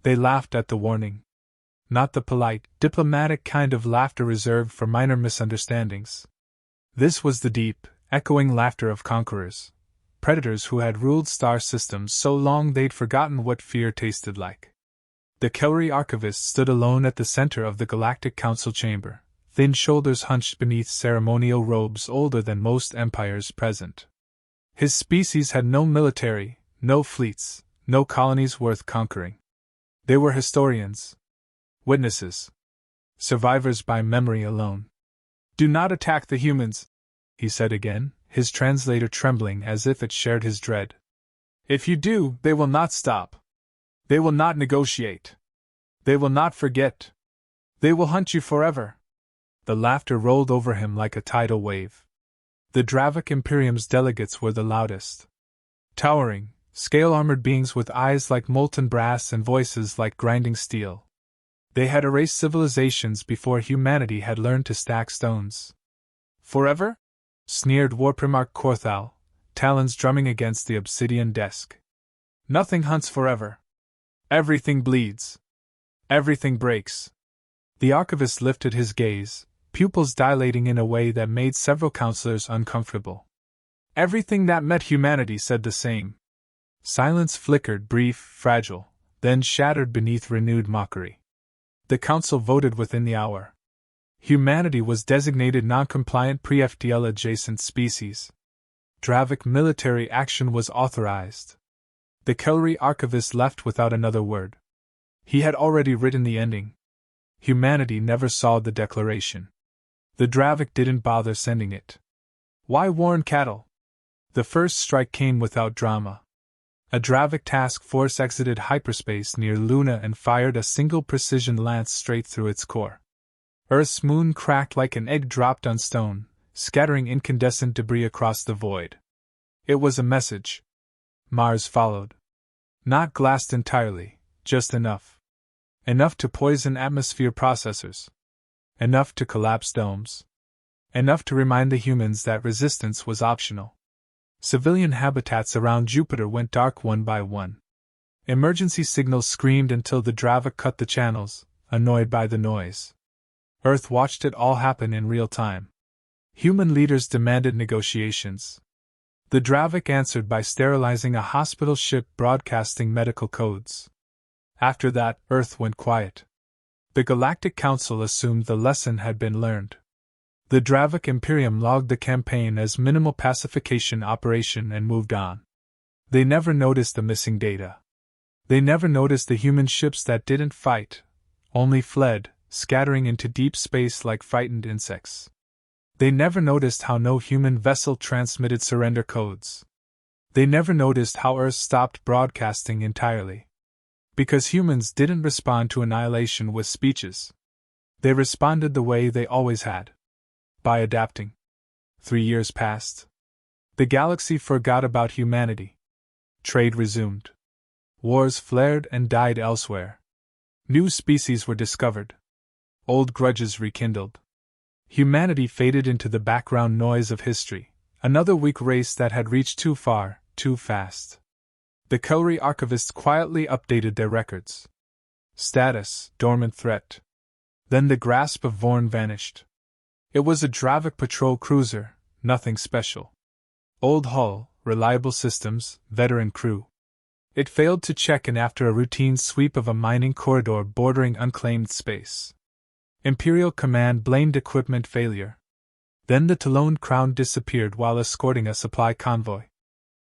They laughed at the warning. Not the polite, diplomatic kind of laughter reserved for minor misunderstandings. This was the deep, echoing laughter of conquerors, predators who had ruled star systems so long they'd forgotten what fear tasted like. The Kelry archivist stood alone at the center of the Galactic Council chamber, thin shoulders hunched beneath ceremonial robes older than most empires present. His species had no military, no fleets, no colonies worth conquering. They were historians. Witnesses. Survivors by memory alone. "Do not attack the humans," he said again, his translator trembling as if it shared his dread. "If you do, they will not stop. They will not negotiate. They will not forget. They will hunt you forever." The laughter rolled over him like a tidal wave. The Dravik Imperium's delegates were the loudest. Towering, scale-armored beings with eyes like molten brass and voices like grinding steel. They had erased civilizations before humanity had learned to stack stones. "Forever?" sneered War Primarch Korthal, talons drumming against the obsidian desk. "Nothing hunts forever. Everything bleeds. Everything breaks." The archivist lifted his gaze, pupils dilating in a way that made several counselors uncomfortable. "Everything that met humanity said the same." Silence flickered, brief, fragile, then shattered beneath renewed mockery. The council voted within the hour. Humanity was designated non-compliant pre-FTL adjacent species. Dravik military action was authorized. The Kelry archivist left without another word. He had already written the ending. Humanity never saw the declaration. The Dravik didn't bother sending it. Why warn cattle? The first strike came without drama. A Dravik task force exited hyperspace near Luna and fired a single precision lance straight through its core. Earth's moon cracked like an egg dropped on stone, scattering incandescent debris across the void. It was a message. Mars followed. Not glassed entirely, just enough. Enough to poison atmosphere processors. Enough to collapse domes. Enough to remind the humans that resistance was optional. Civilian habitats around Jupiter went dark one by one. Emergency signals screamed until the Dravik cut the channels, annoyed by the noise. Earth watched it all happen in real time. Human leaders demanded negotiations. The Dravik answered by sterilizing a hospital ship broadcasting medical codes. After that, Earth went quiet. The Galactic Council assumed the lesson had been learned. The Dravik Imperium logged the campaign as minimal pacification operation and moved on. They never noticed the missing data. They never noticed the human ships that didn't fight, only fled, scattering into deep space like frightened insects. They never noticed how no human vessel transmitted surrender codes. They never noticed how Earth stopped broadcasting entirely. Because humans didn't respond to annihilation with speeches. They responded the way they always had. By adapting. 3 years passed. The galaxy forgot about humanity. Trade resumed. Wars flared and died elsewhere. New species were discovered. Old grudges rekindled. Humanity faded into the background noise of history, another weak race that had reached too far, too fast. The Kelry archivists quietly updated their records. Status, dormant threat. Then the grasp of Vorn vanished. It was a Dravik patrol cruiser, nothing special. Old hull, reliable systems, veteran crew. It failed to check in after a routine sweep of a mining corridor bordering unclaimed space. Imperial Command blamed equipment failure. Then the Talon Crown disappeared while escorting a supply convoy.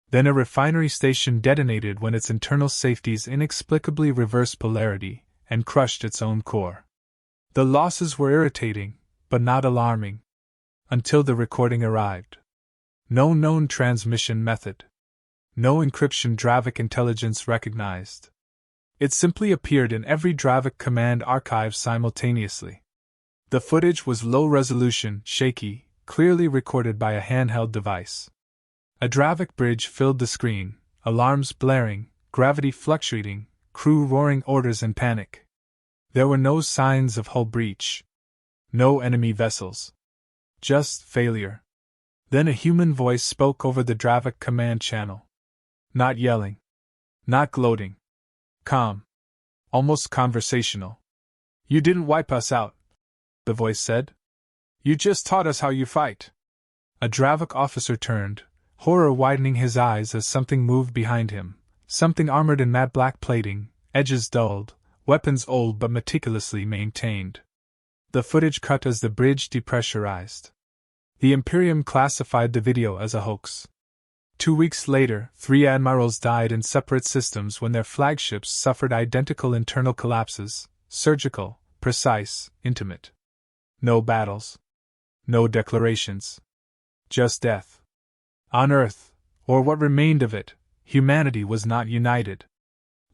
Then a refinery station detonated when its internal safeties inexplicably reversed polarity and crushed its own core. The losses were irritating, but not alarming. Until the recording arrived. No known transmission method. No encryption Dravik intelligence recognized. It simply appeared in every Dravik command archive simultaneously. The footage was low resolution, shaky, clearly recorded by a handheld device. A Dravik bridge filled the screen, alarms blaring, gravity fluctuating, crew roaring orders in panic. There were no signs of hull breach. No enemy vessels. Just failure. Then a human voice spoke over the Dravik command channel. Not yelling. Not gloating. Calm. almost conversational. "You didn't wipe us out," the voice said. "You just taught us how you fight." A Dravik officer turned, horror widening his eyes as something moved behind him, something armored in matte black plating, edges dulled, weapons old but meticulously maintained. The footage cut as the bridge depressurized. The Imperium classified the video as a hoax. 2 weeks later, 3 admirals died in separate systems when their flagships suffered identical internal collapses, surgical, precise, intimate. No battles. No declarations. Just death. On Earth, or what remained of it, humanity was not united.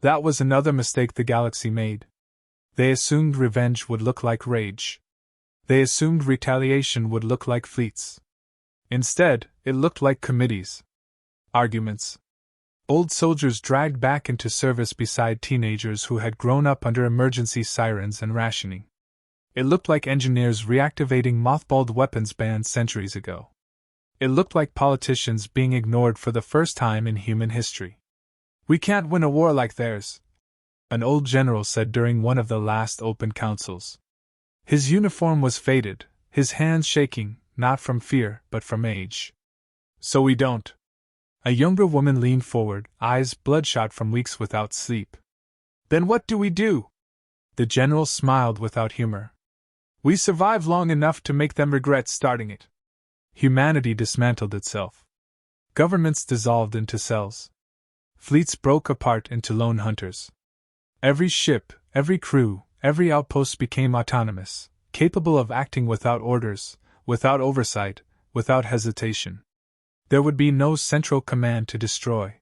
That was another mistake the galaxy made. They assumed revenge would look like rage. They assumed retaliation would look like fleets. Instead, it looked like committees. Arguments. Old soldiers dragged back into service beside teenagers who had grown up under emergency sirens and rationing. It looked like engineers reactivating mothballed weapons banned centuries ago. It looked like politicians being ignored for the first time in human history. "We can't win a war like theirs," an old general said during one of the last open councils. His uniform was faded, his hands shaking, not from fear, but from age. "So we don't." A younger woman leaned forward, eyes bloodshot from weeks without sleep. "Then what do we do?" The general smiled without humor. "We survive long enough to make them regret starting it." Humanity dismantled itself. Governments dissolved into cells. Fleets broke apart into lone hunters. Every ship, every crew, every outpost became autonomous, capable of acting without orders, without oversight, without hesitation. There would be no central command to destroy.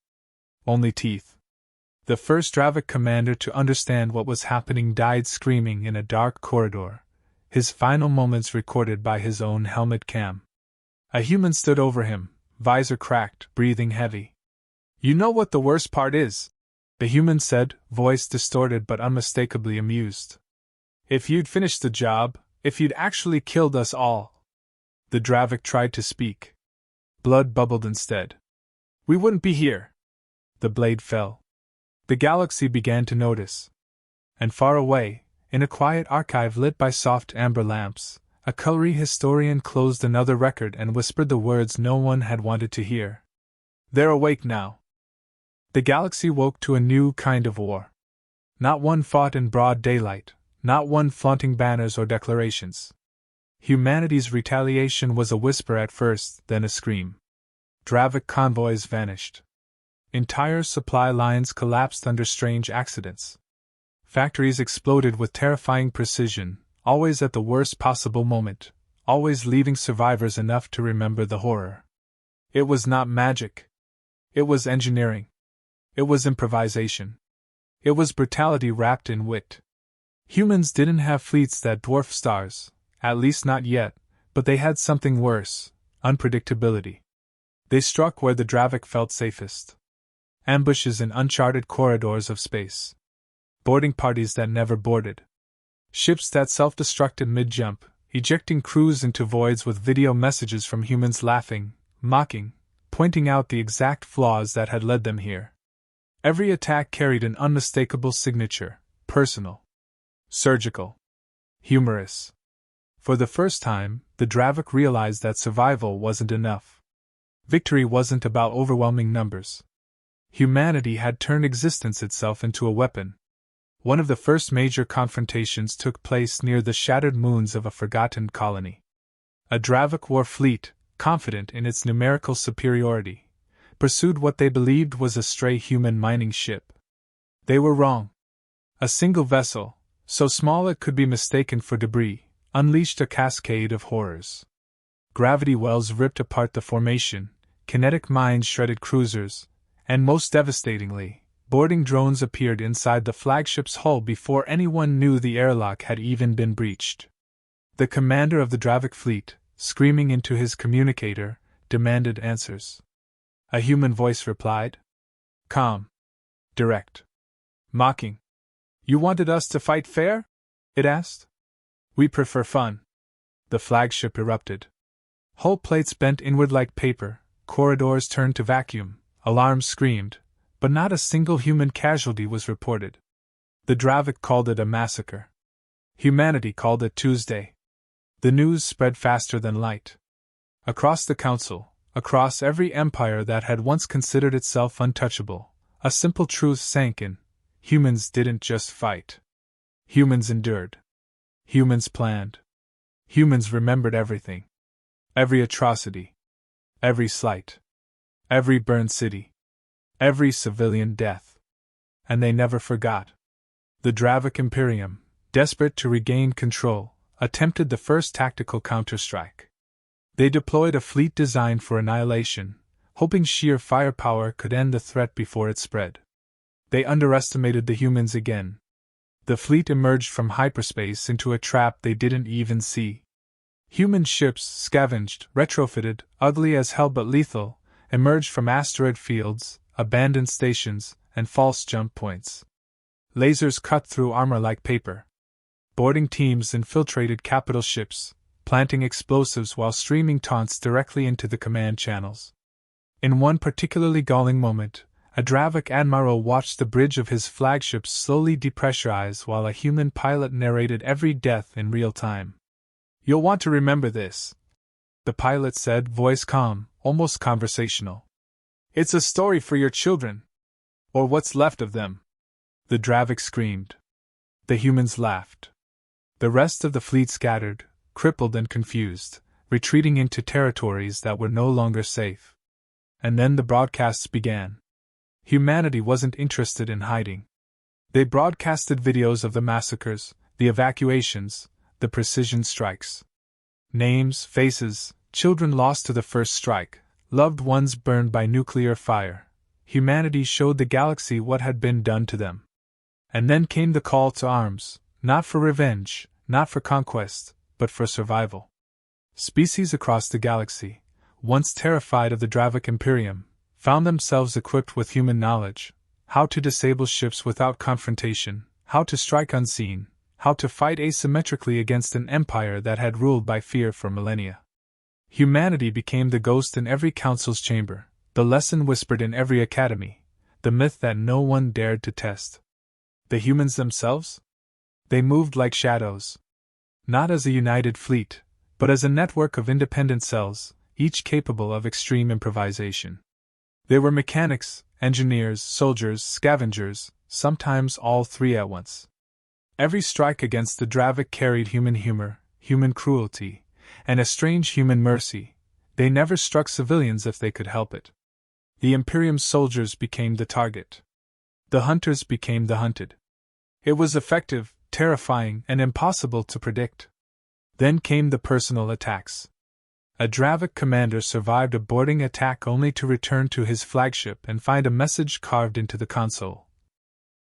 Only teeth. The first Dravik commander to understand what was happening died screaming in a dark corridor, his final moments recorded by his own helmet cam. A human stood over him, visor cracked, breathing heavy. "You know what the worst part is?" the human said, voice distorted but unmistakably amused. "If you'd finished the job, if you'd actually killed us all." The Dravik tried to speak. Blood bubbled instead. "We wouldn't be here." The blade fell. The galaxy began to notice. And far away, in a quiet archive lit by soft amber lamps, a Cullery historian closed another record and whispered the words no one had wanted to hear. "They're awake now." The galaxy woke to a new kind of war. Not one fought in broad daylight, not one flaunting banners or declarations. Humanity's retaliation was a whisper at first, then a scream. Dravik convoys vanished. Entire supply lines collapsed under strange accidents. Factories exploded with terrifying precision, always at the worst possible moment, always leaving survivors enough to remember the horror. It was not magic. It was engineering. It was improvisation. It was brutality wrapped in wit. Humans didn't have fleets that dwarf stars, at least not yet, but they had something worse: unpredictability. They struck where the Dravik felt safest. Ambushes in uncharted corridors of space. Boarding parties that never boarded. Ships that self-destructed mid-jump, ejecting crews into voids with video messages from humans laughing, mocking, pointing out the exact flaws that had led them here. Every attack carried an unmistakable signature: personal, surgical, humorous. For the first time, the Dravik realized that survival wasn't enough. Victory wasn't about overwhelming numbers. Humanity had turned existence itself into a weapon. One of the first major confrontations took place near the shattered moons of a forgotten colony. A Dravik war fleet, confident in its numerical superiority, pursued what they believed was a stray human mining ship. They were wrong. A single vessel, so small it could be mistaken for debris, unleashed a cascade of horrors. Gravity wells ripped apart the formation, kinetic mines shredded cruisers, and most devastatingly, boarding drones appeared inside the flagship's hull before anyone knew the airlock had even been breached. The commander of the Dravik fleet, screaming into his communicator, demanded answers. A human voice replied. Calm. Direct. Mocking. "You wanted us to fight fair?" it asked. "We prefer fun." The flagship erupted. Hull plates bent inward like paper, corridors turned to vacuum, alarms screamed, but not a single human casualty was reported. The Dravik called it a massacre. Humanity called it Tuesday. The news spread faster than light. Across the council, across every empire that had once considered itself untouchable, a simple truth sank in: humans didn't just fight. Humans endured. Humans planned. Humans remembered everything. Every atrocity. Every slight. Every burned city. Every civilian death. And they never forgot. The Dravik Imperium, desperate to regain control, attempted the first tactical counterstrike. They deployed a fleet designed for annihilation, hoping sheer firepower could end the threat before it spread. They underestimated the humans again. The fleet emerged from hyperspace into a trap they didn't even see. Human ships, scavenged, retrofitted, ugly as hell but lethal, emerged from asteroid fields, abandoned stations, and false jump points. Lasers cut through armor like paper. Boarding teams infiltrated capital ships, planting explosives while streaming taunts directly into the command channels. In one particularly galling moment, a Dravik admiral watched the bridge of his flagship slowly depressurize while a human pilot narrated every death in real time. "You'll want to remember this," the pilot said, voice calm, almost conversational. "It's a story for your children. Or what's left of them." The Dravik screamed. The humans laughed. The rest of the fleet scattered, crippled and confused, retreating into territories that were no longer safe. And then the broadcasts began. Humanity wasn't interested in hiding. They broadcasted videos of the massacres, the evacuations, the precision strikes. Names, faces, children lost to the first strike, loved ones burned by nuclear fire. Humanity showed the galaxy what had been done to them. And then came the call to arms, not for revenge, not for conquest, but for survival. Species across the galaxy, once terrified of the Dravik Imperium, found themselves equipped with human knowledge: how to disable ships without confrontation, how to strike unseen, how to fight asymmetrically against an empire that had ruled by fear for millennia. Humanity became the ghost in every council's chamber, the lesson whispered in every academy, the myth that no one dared to test. The humans themselves? They moved like shadows. Not as a united fleet, but as a network of independent cells, each capable of extreme improvisation. They were mechanics, engineers, soldiers, scavengers, sometimes all three at once. Every strike against the Dravik carried human humor, human cruelty, and a strange human mercy. They never struck civilians if they could help it. The Imperium's soldiers became the target. The hunters became the hunted. It was effective, terrifying, and impossible to predict. Then came the personal attacks. A Dravik commander survived a boarding attack only to return to his flagship and find a message carved into the console.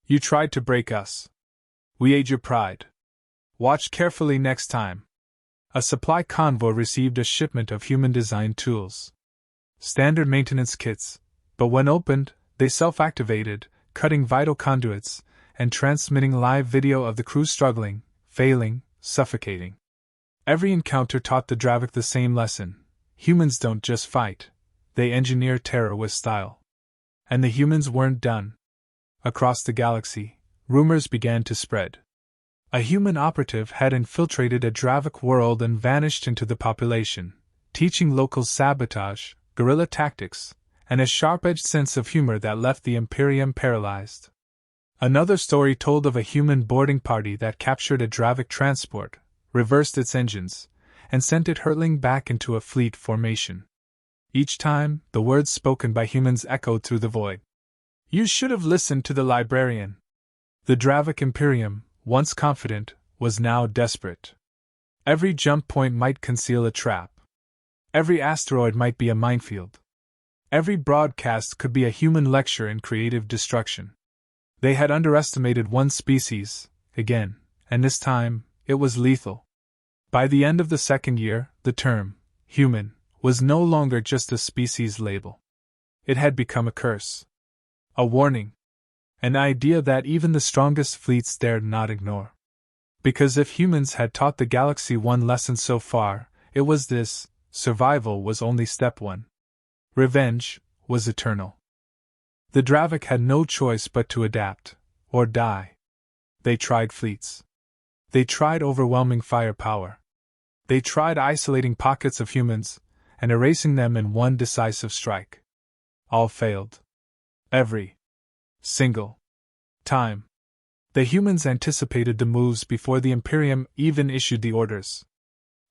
"You tried to break us. We ate your pride. Watch carefully next time." A supply convoy received a shipment of human-designed tools. Standard maintenance kits, but when opened, they self-activated, cutting vital conduits, and transmitting live video of the crew struggling, failing, suffocating. Every encounter taught the Dravik the same lesson: humans don't just fight, they engineer terror with style. And the humans weren't done. Across the galaxy, rumors began to spread. A human operative had infiltrated a Dravik world and vanished into the population, teaching locals sabotage, guerrilla tactics, and a sharp-edged sense of humor that left the Imperium paralyzed. Another story told of a human boarding party that captured a Dravik transport, reversed its engines, and sent it hurtling back into a fleet formation. Each time, the words spoken by humans echoed through the void. "You should have listened to the librarian." The Dravik Imperium, once confident, was now desperate. Every jump point might conceal a trap. Every asteroid might be a minefield. Every broadcast could be a human lecture in creative destruction. They had underestimated one species, again, and this time, it was lethal. By the end of the second year, the term, human, was no longer just a species label. It had become a curse. A warning. An idea that even the strongest fleets dared not ignore. Because if humans had taught the galaxy one lesson so far, it was this: survival was only step one. Revenge was eternal. The Dravik had no choice but to adapt, or die. They tried fleets. They tried overwhelming firepower. They tried isolating pockets of humans and erasing them in one decisive strike. All failed. Every single time. The humans anticipated the moves before the Imperium even issued the orders.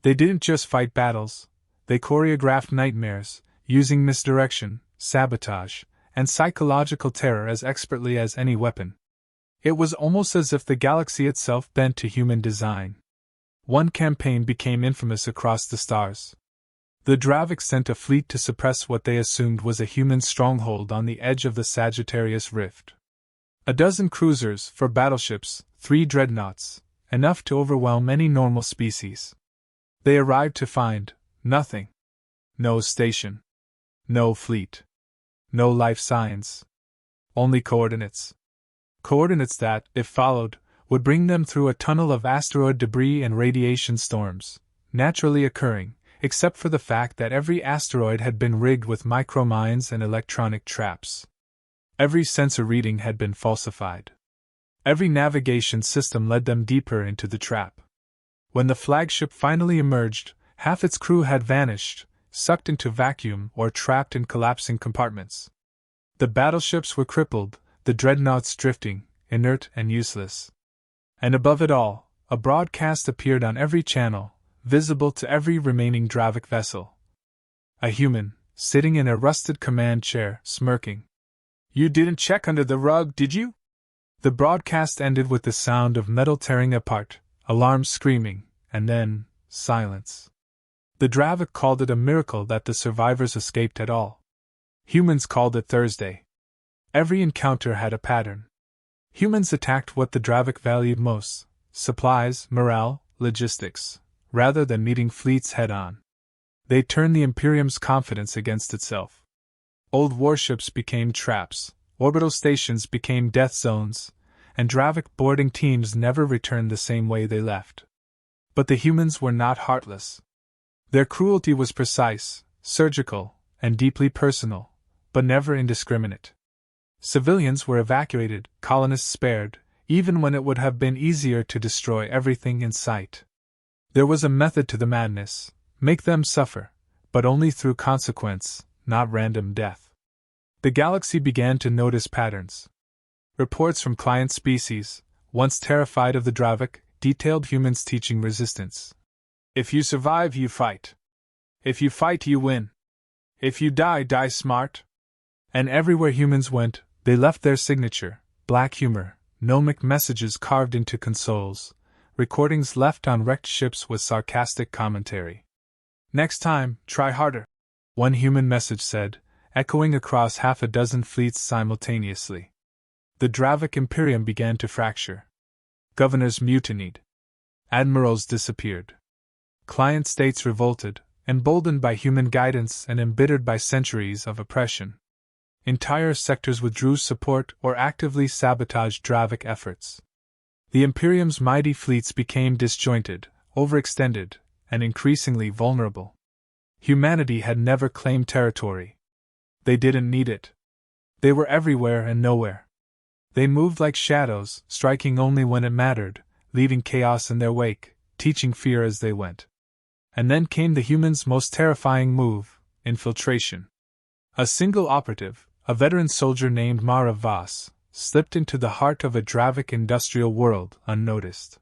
They didn't just fight battles, they choreographed nightmares, using misdirection, sabotage, and psychological terror as expertly as any weapon. It was almost as if the galaxy itself bent to human design. One campaign became infamous across the stars. The Dravik sent a fleet to suppress what they assumed was a human stronghold on the edge of the Sagittarius Rift. 12 cruisers for battleships, 3 dreadnoughts, enough to overwhelm any normal species. They arrived to find nothing. No station. No fleet. No life signs. Only coordinates. Coordinates that, if followed, would bring them through a tunnel of asteroid debris and radiation storms, naturally occurring, except for the fact that every asteroid had been rigged with micromines and electronic traps. Every sensor reading had been falsified. Every navigation system led them deeper into the trap. When the flagship finally emerged, half its crew had vanished, sucked into vacuum or trapped in collapsing compartments. The battleships were crippled, the dreadnoughts drifting, inert and useless. And above it all, a broadcast appeared on every channel, visible to every remaining Dravik vessel. A human, sitting in a rusted command chair, smirking. "You didn't check under the rug, did you?" The broadcast ended with the sound of metal tearing apart, alarms screaming, and then silence. The Dravik called it a miracle that the survivors escaped at all. Humans called it Thursday. Every encounter had a pattern. Humans attacked what the Dravik valued most: supplies, morale, logistics, rather than meeting fleets head-on. They turned the Imperium's confidence against itself. Old warships became traps, orbital stations became death zones, and Dravik boarding teams never returned the same way they left. But the humans were not heartless. Their cruelty was precise, surgical, and deeply personal, but never indiscriminate. Civilians were evacuated, colonists spared, even when it would have been easier to destroy everything in sight. There was a method to the madness: make them suffer, but only through consequence, not random death. The galaxy began to notice patterns. Reports from client species, once terrified of the Dravik, detailed humans teaching resistance. If you survive, you fight. If you fight, you win. If you die, die smart. And everywhere humans went, they left their signature: black humor, gnomic messages carved into consoles, recordings left on wrecked ships with sarcastic commentary. "Next time, try harder," one human message said, echoing across half a dozen fleets simultaneously. The Dravik Imperium began to fracture. Governors mutinied. Admirals disappeared. Client states revolted, emboldened by human guidance and embittered by centuries of oppression. Entire sectors withdrew support or actively sabotaged Dravik efforts. The Imperium's mighty fleets became disjointed, overextended, and increasingly vulnerable. Humanity had never claimed territory. They didn't need it. They were everywhere and nowhere. They moved like shadows, striking only when it mattered, leaving chaos in their wake, teaching fear as they went. And then came the humans' most terrifying move: infiltration. A single operative, a veteran soldier named Mara Voss, slipped into the heart of a Dravik industrial world unnoticed.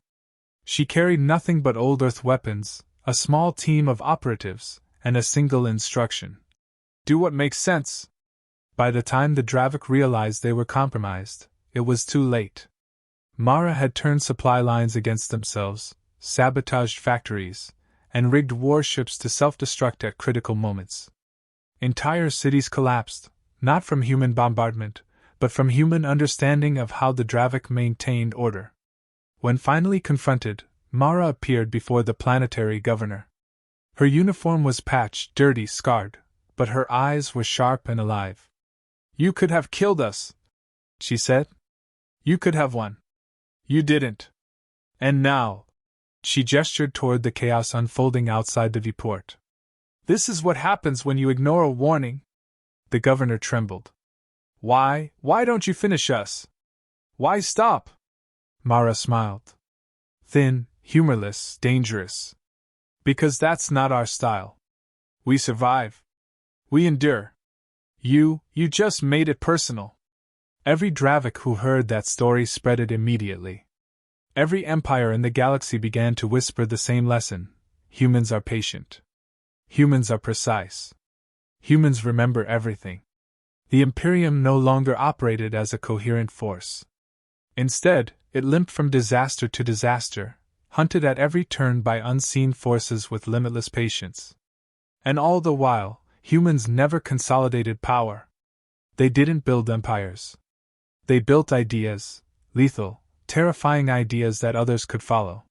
She carried nothing but old Earth weapons, a small team of operatives, and a single instruction: do what makes sense. By the time the Dravik realized they were compromised, it was too late. Mara had turned supply lines against themselves, sabotaged factories, and rigged warships to self-destruct at critical moments. Entire cities collapsed, not from human bombardment, but from human understanding of how the Dravik maintained order. When finally confronted, Mara appeared before the planetary governor. Her uniform was patched, dirty, scarred, but her eyes were sharp and alive. "You could have killed us," she said. "You could have won. You didn't. And now," she gestured toward the chaos unfolding outside the viewport, "this is what happens when you ignore a warning." The governor trembled. Why don't you finish us? Why stop?" Mara smiled. Thin, humorless, dangerous. Because that's not our style. We survive. We endure. You just made it personal. Every Dravik who heard that story spread it immediately. Every empire in the galaxy began to whisper the same lesson. Humans are patient. Humans are precise. Humans remember everything. The Imperium no longer operated as a coherent force. Instead, it limped from disaster to disaster, hunted at every turn by unseen forces with limitless patience. And all the while, humans never consolidated power. They didn't build empires. They built ideas, lethal, terrifying ideas that others could follow.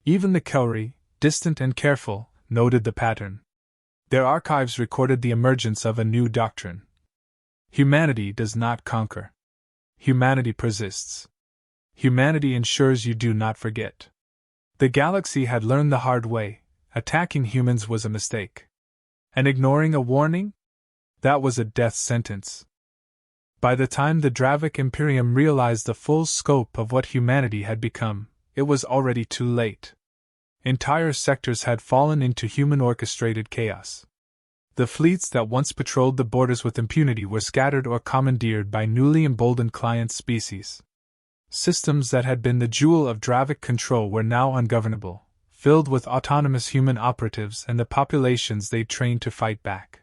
Even the Kelri, distant and careful, noted the pattern. Their archives recorded the emergence of a new doctrine. Humanity does not conquer. Humanity persists. Humanity ensures you do not forget. The galaxy had learned the hard way. Attacking humans was a mistake. And ignoring a warning? That was a death sentence. By the time the Dravik Imperium realized the full scope of what humanity had become, it was already too late. Entire sectors had fallen into human-orchestrated chaos. The fleets that once patrolled the borders with impunity were scattered or commandeered by newly emboldened client species. Systems that had been the jewel of Dravik control were now ungovernable, filled with autonomous human operatives and the populations they trained to fight back.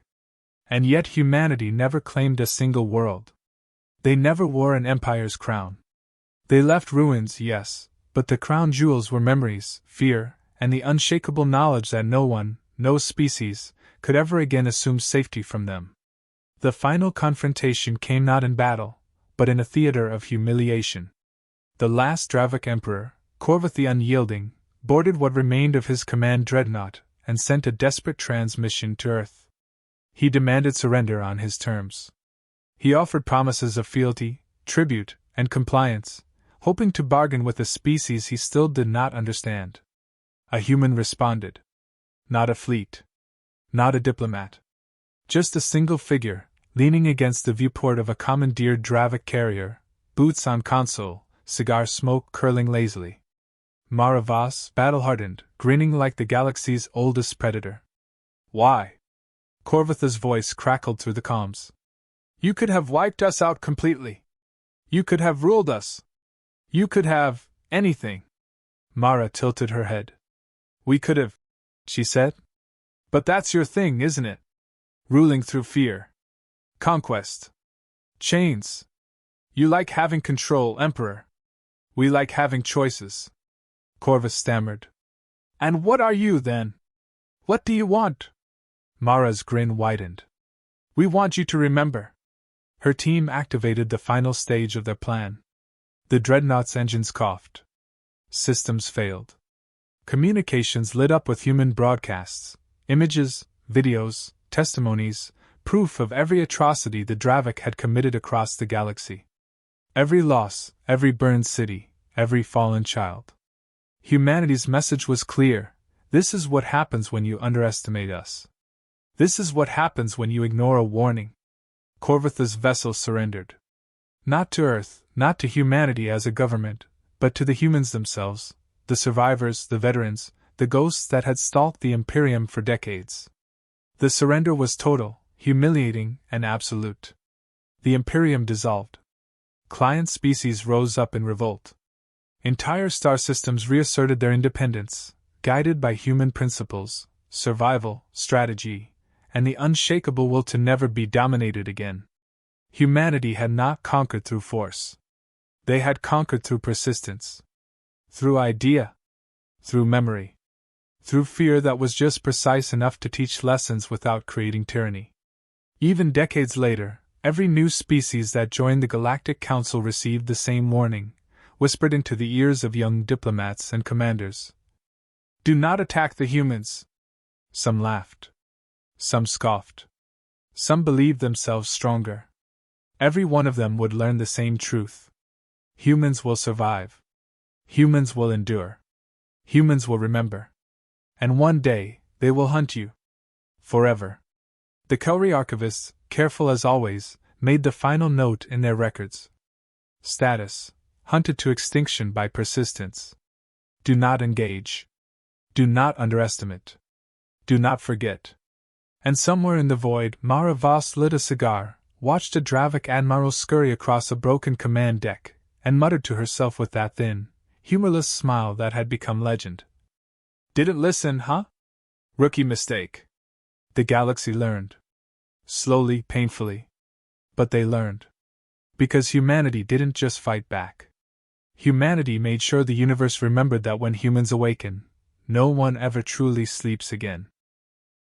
And yet humanity never claimed a single world. They never wore an empire's crown. They left ruins, yes, but the crown jewels were memories, fear, and the unshakable knowledge that no one, no species, could ever again assume safety from them. The final confrontation came not in battle, but in a theater of humiliation. The last Dravik Emperor, Corvus the Unyielding, boarded what remained of his command dreadnought and sent a desperate transmission to Earth. He demanded surrender on his terms. He offered promises of fealty, tribute, and compliance, hoping to bargain with a species he still did not understand. A human responded. Not a fleet. Not a diplomat. Just a single figure, leaning against the viewport of a commandeered Dravik carrier, boots on console, cigar smoke curling lazily. Mara Voss, battle-hardened, grinning like the galaxy's oldest predator. Why? Corvutha's voice crackled through the comms. You could have wiped us out completely. You could have ruled us. You could have anything. Mara tilted her head. We could have, she said. But that's your thing, isn't it? Ruling through fear. Conquest. Chains. You like having control, Emperor. We like having choices. Corvus stammered. And what are you, then? What do you want? Mara's grin widened. We want you to remember. Her team activated the final stage of their plan. The dreadnought's engines coughed. Systems failed. Communications lit up with human broadcasts, images, videos, testimonies, proof of every atrocity the Dravik had committed across the galaxy. Every loss, every burned city, every fallen child. Humanity's message was clear. This is what happens when you underestimate us. This is what happens when you ignore a warning. Corvutha's vessel surrendered. Not to Earth, not to humanity as a government, but to the humans themselves, the survivors, the veterans, the ghosts that had stalked the Imperium for decades. The surrender was total, humiliating, and absolute. The Imperium dissolved. Client species rose up in revolt. Entire star systems reasserted their independence, guided by human principles, survival, strategy, and the unshakable will to never be dominated again. Humanity had not conquered through force. They had conquered through persistence. Through idea. Through memory. Through fear that was just precise enough to teach lessons without creating tyranny. Even decades later, every new species that joined the Galactic Council received the same warning, whispered into the ears of young diplomats and commanders. Do not attack the humans. Some laughed. Some scoffed. Some believed themselves stronger. Every one of them would learn the same truth. Humans will survive. Humans will endure. Humans will remember. And one day, they will hunt you. Forever. The Kelri archivists, careful as always, made the final note in their records. Status: hunted to extinction by persistence. Do not engage. Do not underestimate. Do not forget. And somewhere in the void, Mara Voss lit a cigar, watched a Dravik admiral scurry across a broken command deck, and muttered to herself with that thin, humorless smile that had become legend. Didn't listen, huh? Rookie mistake. The galaxy learned. Slowly, painfully. But they learned. Because humanity didn't just fight back. Humanity made sure the universe remembered that when humans awaken, no one ever truly sleeps again.